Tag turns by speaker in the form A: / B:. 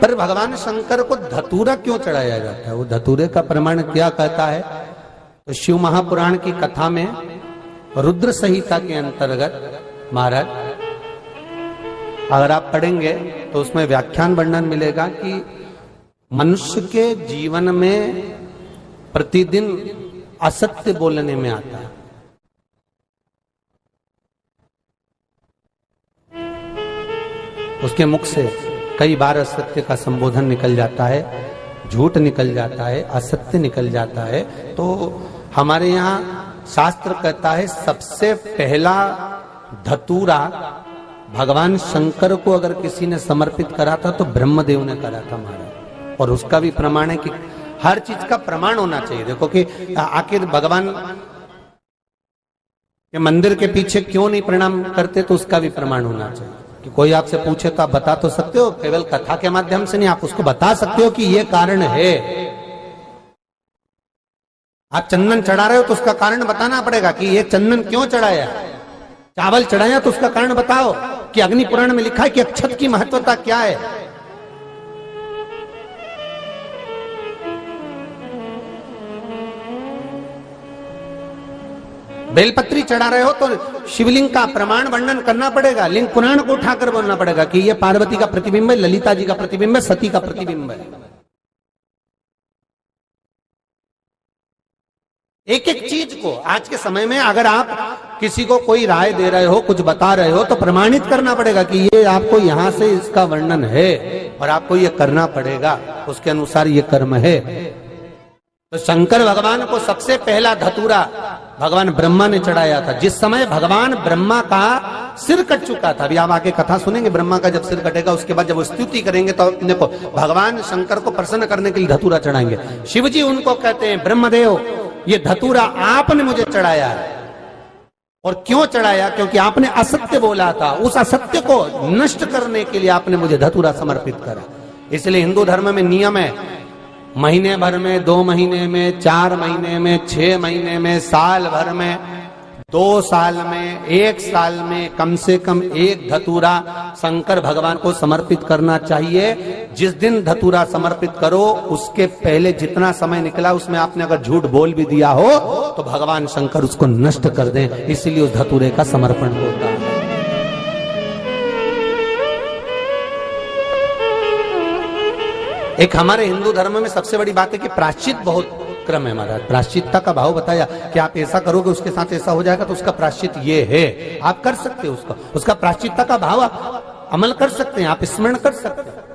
A: पर भगवान शंकर को धतूरा क्यों चढ़ाया जाता है, वो धतूरे का प्रमाण क्या कहता है? तो शिव महापुराण की कथा में रुद्र संहिता के अंतर्गत महाराज अगर आप पढ़ेंगे तो उसमें व्याख्यान वर्णन मिलेगा कि मनुष्य के जीवन में प्रतिदिन असत्य बोलने में आता है। उसके मुख से कई बार असत्य का संबोधन निकल जाता है, झूठ निकल जाता है, असत्य निकल जाता है। तो हमारे यहाँ शास्त्र कहता है सबसे पहला धतूरा भगवान शंकर को अगर किसी ने समर्पित करा था तो ब्रह्मदेव ने करा था महाराज। और उसका भी प्रमाण है कि हर चीज का प्रमाण होना चाहिए। देखो कि आखिर भगवान के मंदिर के पीछे क्यों नहीं प्रणाम करते, तो उसका भी प्रमाण होना चाहिए। कि कोई आपसे पूछे तो आप बता तो सकते हो, केवल कथा के माध्यम से नहीं, आप उसको बता सकते हो कि ये कारण है। आप चंदन चढ़ा रहे हो तो उसका कारण बताना पड़ेगा कि ये चंदन क्यों चढ़ाया। चावल चढ़ाया तो उसका कारण बताओ कि अग्नि पुराण में लिखा है कि अक्षत की महत्वता क्या है। बेलपत्री चढ़ा रहे हो तो शिवलिंग का प्रमाण वर्णन करना पड़ेगा, लिंग पुराण को उठाकर बोलना पड़ेगा कि ये पार्वती का प्रतिबिंब है, ललिता जी का प्रतिबिंब है, सती का प्रतिबिंब है। एक एक चीज को आज के समय में अगर आप किसी को कोई राय दे रहे हो, कुछ बता रहे हो, तो प्रमाणित करना पड़ेगा कि ये आपको यहां से इसका वर्णन है और आपको ये करना पड़ेगा, उसके अनुसार ये कर्म है। तो शंकर भगवान को सबसे पहला धतूरा भगवान ब्रह्मा ने चढ़ाया था। जिस समय भगवान ब्रह्मा का सिर कट चुका था, अभी आप आगे कथा सुनेंगे, ब्रह्मा का जब सिर कटेगा उसके बाद जब वो स्तुति करेंगे तो देखो भगवान शंकर को प्रसन्न करने के लिए धतूरा चढ़ाएंगे। शिव जी उनको कहते हैं ब्रह्मदेव ये धतूरा आपने मुझे चढ़ाया है। और क्यों चढ़ाया? क्योंकि आपने असत्य बोला था, उस असत्य को नष्ट करने के लिए आपने मुझे धतूरा समर्पित करा। इसलिए हिंदू धर्म में नियम है, महीने भर में, 2 महीने में, 4 महीने में, 6 महीने में, साल भर में, 2 साल में, 1 साल में कम से कम एक धतूरा शंकर भगवान को समर्पित करना चाहिए। जिस दिन धतूरा समर्पित करो उसके पहले जितना समय निकला उसमें आपने अगर झूठ बोल भी दिया हो तो भगवान शंकर उसको नष्ट कर दें, इसलिए उस धतूरे का समर्पण होता है। एक हमारे हिंदू धर्म में सबसे बड़ी बात है कि प्रायश्चित बहुत क्रम है महाराज। प्रायश्चितता का भाव बताया कि आप ऐसा करोगे उसके साथ ऐसा हो जाएगा, तो उसका प्रायश्चित ये है। आप कर सकते हो उसका प्रायश्चितता का भाव आप अमल कर सकते हैं, आप स्मरण कर सकते हैं।